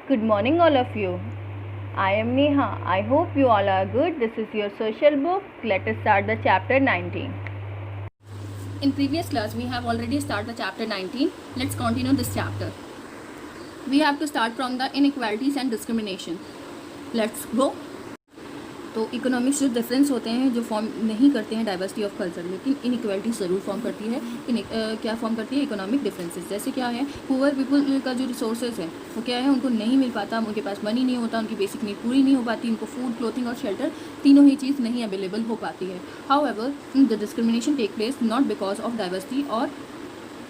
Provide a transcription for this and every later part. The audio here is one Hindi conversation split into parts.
Good morning, all of you. I am Neha. I hope you all are good. This is your social book. Let us start the chapter 19. In previous class, we have already started the chapter 19. Let's continue this chapter. We have to start from the inequalities and discrimination. Let's go. तो इकोनॉमिक्स जो डिफरेंस होते हैं जो फॉर्म नहीं करते हैं डाइवर्सिटी ऑफ कल्चर, लेकिन इनइक्वालिटी ज़रूर फॉर्म करती है। क्या फॉर्म करती है? Economic differences. जैसे क्या है, पुअर पीपल का जो रिसोर्सेज है वो क्या है, उनको नहीं मिल पाता, उनके पास मनी नहीं होता, उनकी बेसिक नीड पूरी नहीं हो पाती, उनको फूड, क्लोथिंग और शेल्टर तीनों ही चीज़ नहीं अवेलेबल हो पाती है। However the discrimination take place not because of diversity और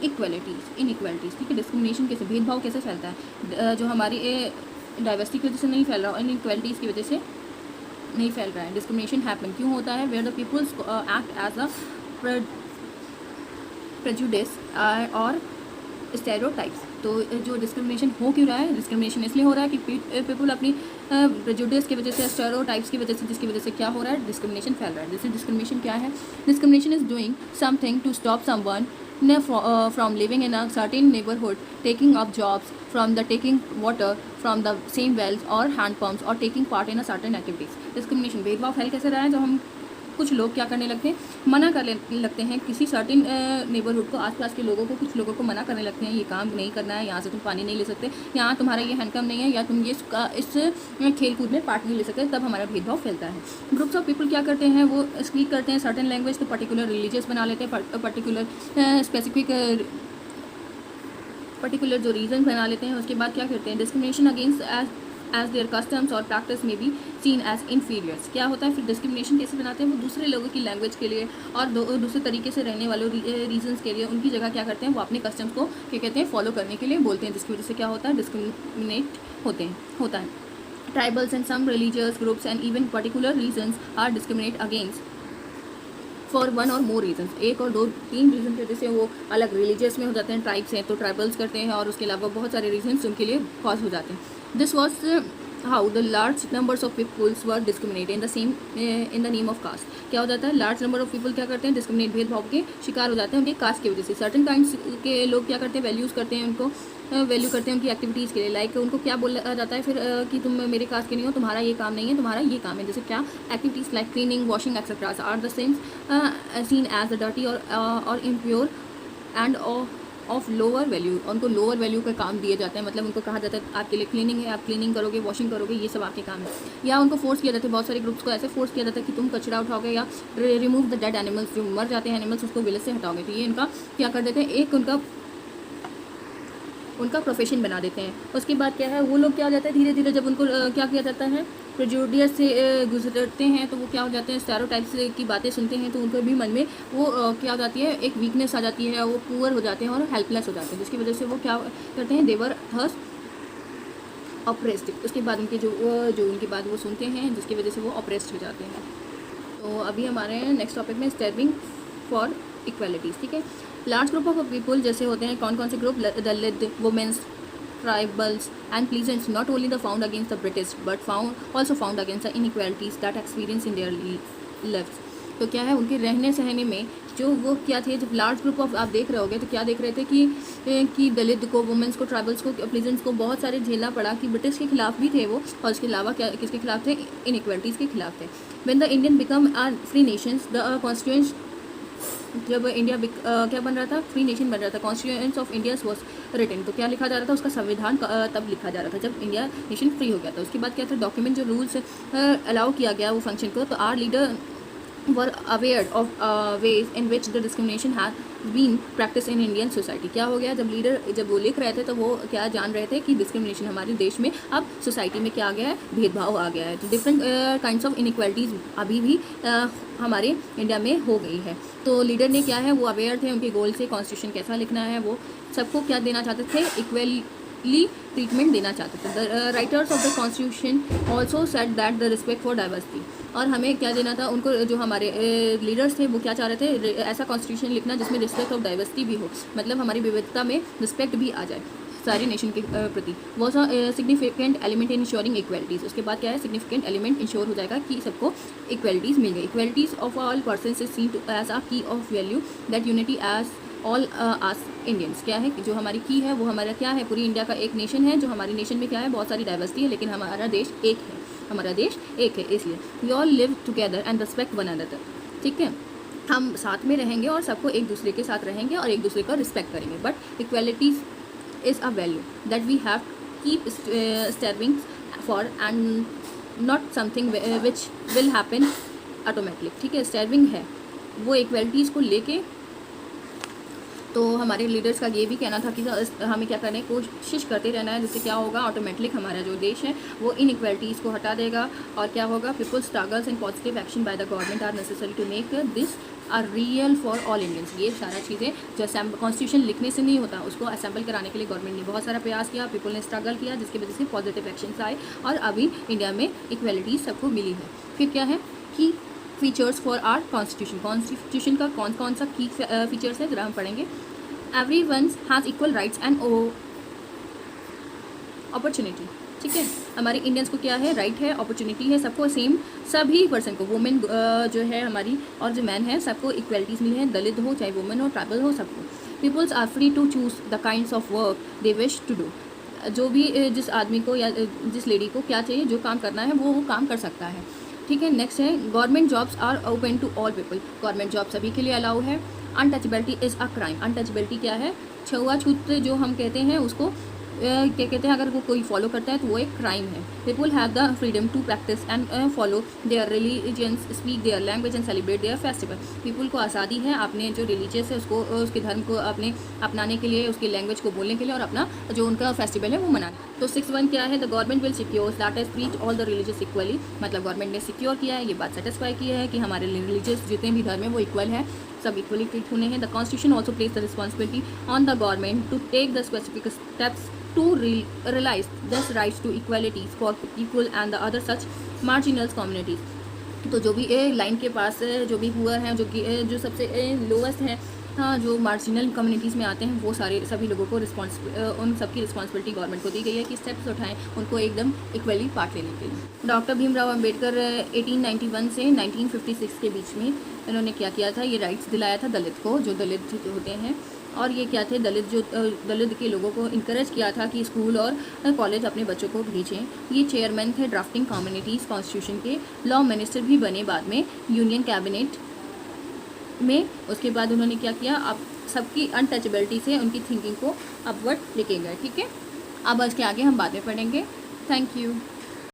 इनइक्वालिटीज़। ठीक है, डिस्क्रिमिनेशन कैसे, भेदभाव कैसे फैलता है? जो हमारी डाइवर्सिटी की वजह से नहीं फैल रहा, इनइक्वालिटीज़ की वजह से नहीं फैल रहा है। डिस्क्रिमिनेशन हैपन क्यों होता है? Where the peoples act as a prejudice और स्टेरियोटाइप्स। तो जो डिस्क्रिमिनेशन हो क्यों रहा है? डिस्क्रिमिनेशन इसलिए हो रहा है कि पीपल अपनी प्रेजुडिस की वजह से, स्टेरियोटाइप्स की वजह से, जिसकी वजह से क्या हो रहा है? डिस्क्रिमिनेशन फैल रहा है। जैसे डिस्क्रिमिनेशन क्या है? Discrimination is doing something to stop someone from living in a certain neighborhood, taking up jobs, from the taking water from the same wells or hand pumps, or taking part in a certain activities. Discrimination, भेदभाव फैल कैसे रहा है? जब हम कुछ लोग क्या करने लगते हैं, मना कर लगते हैं किसी सर्टेन नेबरहुड को, आसपास के लोगों को, कुछ लोगों को मना करने लगते हैं, ये काम नहीं करना है, यहाँ से तुम पानी नहीं ले सकते, यहाँ तुम्हारा ये हैंडकम नहीं है, या तुम ये इस खेल कूद में पार्ट नहीं ले सकते। तब हमारा भेदभाव फैलता है। ग्रुप्स ऑफ पीपल क्या करते हैं, वो स्पीक करते हैं सर्टेन लैंग्वेज, तो पर्टिकुलर रिलीजियस बना लेते हैं, पर्टिकुलर स्पेसिफिक पर्टिकुलर जो रीजन बना लेते हैं। उसके बाद क्या करते हैं? Discrimination against as their customs और प्रैक्टिस में बी सीन एज इन्फीरियर्स। क्या होता है फिर? डिस्क्रिमिनेशन कैसे बनाते हैं? वो दूसरे लोगों की लैंग्वेज के लिए और दूसरे तरीके से रहने वालों रीजन्स के लिए उनकी जगह क्या करते हैं, वो अपने कस्टम्स को क्या कहते हैं, फॉलो करने के लिए बोलते हैं, जिसकी वजह से क्या होता है? डिस्क्रिमिनेट होता है। Tribals and some religious groups and even particular regions are discriminate against for one or more reason. एक और दो, तीन रीजन की वजह से वो अलग रिलीजियस में हो जाते हैं, ट्राइब्स हैं तो ट्राइबल्स करते हैं, और उसके अलावा बहुत सारे रीजन्स उनके लिए कॉज हो जाते हैं। This was how the large numbers of peoples were discriminate in the name of caste. क्या हो जाता है? लार्ज नंबर ऑफ पीपल क्या करते हैं? डिस्क्रिमिनेट, भेदभाव के शिकार हो जाते हैं उनके कास्ट की वजह से। सर्टन काइंड्स के लोग क्या करते हैं? वैल्यूज़ करते हैं, उनको वैल्यू करते हैं उनकी एक्टिविटीज़ के लिए। लाइक उनको क्या बोला जाता है फिर कि तुम मेरे कास्ट के नहीं हो, तुम्हारा ये काम नहीं है, तुम्हारा ये काम है। जैसे क्या activities like cleaning, washing etcetera are the same seen as the dirty और impure and of lower value. उनको लोअर वैल्यू का काम दिए जाते हैं, मतलब उनको कहा जाता है आपके लिए क्लीनिंग है, आप क्लीनिंग करोगे, वॉशिंग करोगे, ये सब आपके काम है। या उनको फोर्स किया जाता है, बहुत सारे ग्रुप्स को ऐसे फोर्स किया जाता है कि तुम कचरा उठाओगे या रिमूव द डेड एनिमल्स, जो मर जाते हैं एनिमल्स उसको विलेज से हटाओगे। तो ये इनका क्या कर देते हैं, एक उनका प्रोफेशन बना देते हैं। उसके बाद क्या है, वो लोग क्या हो जाता है, धीरे धीरे जब उनको क्या किया जाता है, प्रेजुडियस से गुजरते हैं, तो वो क्या हो जाते हैं, स्टेरियोटाइप्स की बातें सुनते हैं, तो उनके भी मन में वो क्या हो जाती है, एक वीकनेस आ जाती है, वो पुअर हो जाते हैं और हेल्पलेस हो जाते हैं, जिसकी वजह से वो क्या करते हैं, देवर थर्स ऑप्रेस्ड। उसके बाद उनके जो उनके बाद वो सुनते हैं, जिसकी वजह से वो ऑप्रेस्ड हो जाते हैं। तो अभी हमारे नेक्स्ट टॉपिक में स्ट्रगलिंग फॉर इक्वालिटीज़। ठीक है, लार्ज ग्रुप ऑफ पीपल जैसे होते हैं, कौन कौन से group? Dalit, womens, tribals and peasants not only the found against the British but also found against the inequalities that experience in their lives. तो क्या है, उनके रहने सहने में जो वो क्या थे, जब लार्ज ग्रुप ऑफ आप देख रहे होगे तो क्या देख रहे थे कि दलित को, वुमेन्स को, ट्राइबल्स को, प्लीजेंट्स को बहुत सारे झेलना पड़ा, कि ब्रिटिश के खिलाफ भी थे वो, और इसके अलावा क्या किसके खिलाफ थे? इनइक्वालिटीज़ के खिलाफ थे। When the Indian become are free nations the constituent, जब इंडिया क्या बन रहा था, फ्री नेशन बन रहा था, constituents of India was written, तो क्या लिखा जा रहा था, उसका संविधान तब लिखा जा रहा था जब इंडिया नेशन फ्री हो गया था। उसके बाद क्या था, डॉक्यूमेंट जो रूल्स अलाउ किया गया वो फंक्शन को, तो our leader were aware of ways in which the discrimination has been practice in Indian society. क्या हो गया, जब वो लिख रहे थे तो वो क्या जान रहे थे कि डिस्क्रिमिनेशन हमारे देश में अब सोसाइटी में क्या आ गया है, भेदभाव आ गया है। तो डिफरेंट काइंड्स ऑफ इनइक्वालिटीज़ अभी भी हमारे इंडिया में हो गई है। तो लीडर ने क्या है, वो अवेयर थे उनके गोल से, कॉन्स्टिट्यूशन कैसा लिखना है, वो सबको क्या देना चाहते थे, इक्वली ट्रीटमेंट देना चाहते थे। The writers of the constitution also set that the respect for diversity, और हमें क्या देना था उनको, जो हमारे लीडर्स थे वो क्या चाह रहे थे, ऐसा कॉन्स्टिट्यूशन लिखना जिसमें रिस्पेक्ट ऑफ डाइवर्सिटी भी हो, मतलब हमारी विविधता में रिस्पेक्ट भी आ जाए सारी नेशन के प्रति। Was a significant element in ensuring equalities. उसके बाद क्या है, सिग्निफिकेंट एलिमेंट इंश्योर हो जाएगा कि सबको इक्वालिटीज़ मिल गई। Equalities of all person is seen to as a key of value that unity as all us Indians. क्या है कि जो हमारी की है वो हमारा क्या है, पूरी इंडिया का एक नेशन है, जो हमारी नेशन में क्या है, बहुत सारी डाइवर्सिटी है, लेकिन हमारा देश एक है, हमारा देश एक है। इसलिए we all live together and respect one another. ठीक है, हम साथ में रहेंगे और सबको एक दूसरे के साथ रहेंगे और एक दूसरे का रिस्पेक्ट करेंगे। But equality is a value that we have keep stabbing for and not something which will happen automatically. ठीक है, स्टैबिंग है वो इक्वालिटीज़ को लेके। तो हमारे लीडर्स का ये भी कहना था कि हमें क्या करने की कोशिश करते रहना है, जिससे क्या होगा, ऑटोमेटिक हमारा जो देश है वो इनइक्वालिटीज़ को हटा देगा। और क्या होगा, people struggles and positive action by the government are necessary to make this are real for all Indians. ये सारा चीज़ें जो कॉन्स्टिट्यूशन लिखने से नहीं होता, उसको असेंबल कराने के लिए गवर्नमेंट ने बहुत सारा प्रयास किया, पीपल ने स्ट्रगल किया, जिसकी वजह से पॉजिटिव एक्शंस आए और अभी इंडिया में इक्वालिटी सबको मिली है। फिर क्या है कि features for our constitution, constitution का कौन कौन सा की फीचर्स है, जरा हम पढ़ेंगे। Every one has equal rights and opportunity. ठीक है, हमारे इंडियंस को क्या है, राइट है, अपॉर्चुनिटी है, सबको सेम, सभी पर्सन को, वुमेन जो है हमारी और जो मैन है, सबको इक्वलिटीज़ मिली है, दलित हो चाहे वुमेन हो, ट्राइबल हो, सबको। Peoples are free to choose the kinds of work they wish to do. जो भी जिस आदमी को या जिस लेडी को क्या चाहिए, जो काम करना है वो काम कर सकता है। ठीक है, नेक्स्ट है government jobs are open to all people. Government job सभी के लिए अलाउ है। Untouchability is a crime. Untouchability क्या है, छुआछूत जो हम कहते हैं उसको क्या कहते हैं, अगर वो कोई फॉलो करता है तो वो एक क्राइम है। People have the freedom to practice and follow their religions, speak their language and celebrate their festival. People को आज़ादी है अपने जो रिलीजियस है उसको, उसके धर्म को अपने अपनाने के लिए, उसकी लैंग्वेज को बोलने के लिए और अपना जो उनका फेस्टिवल है वो मनाने। तो 6(1) क्या है, the government will secure that is treat all the religious equally. मतलब गवर्नमेंट ने सिक्योर किया है, ये बात सेटिस्फाई की है कि हमारे रिलीजियस जितने भी धर्म है वो इक्वल है, सब इक्वली ट्रीट होने हैं। The constitution also place the responsibility on the government to take the specific steps to realize this rights to equalities for people and the other such marginal communities। तो जो भी लाइन के पास जो भी पुअर हैं, जो सबसे लोवेस्ट हैं, हाँ, जो मार्जिनल कम्युनिटीज़ में आते हैं, वो सारे सभी लोगों को उन सबकी रिस्पॉन्सिबिलिटी गवर्नमेंट को दी गई है कि स्टेप्स उठाएं उनको एकदम इक्वली पार्ट लेने के लिए। डॉक्टर भीमराव अंबेडकर 1891 से 1956 के बीच में इन्होंने क्या किया था, ये राइट्स दिलाया था दलित को, जो दलित होते हैं। और ये क्या थे, दलित के लोगों को इनकरेज किया था कि स्कूल और कॉलेज अपने बच्चों को भेजें। ये चेयरमैन थे ड्राफ्टिंग कम्युनिटीज़ कॉन्स्टिट्यूशन के। लॉ मिनिस्टर भी बने बाद में यूनियन कैबिनेट में। उसके बाद उन्होंने क्या किया, अब सबकी अनटचेबिलिटी से उनकी थिंकिंग को अपवर्ड लेके गए। ठीक है, अब इसके आगे हम बाद में पढ़ेंगे। Thank you.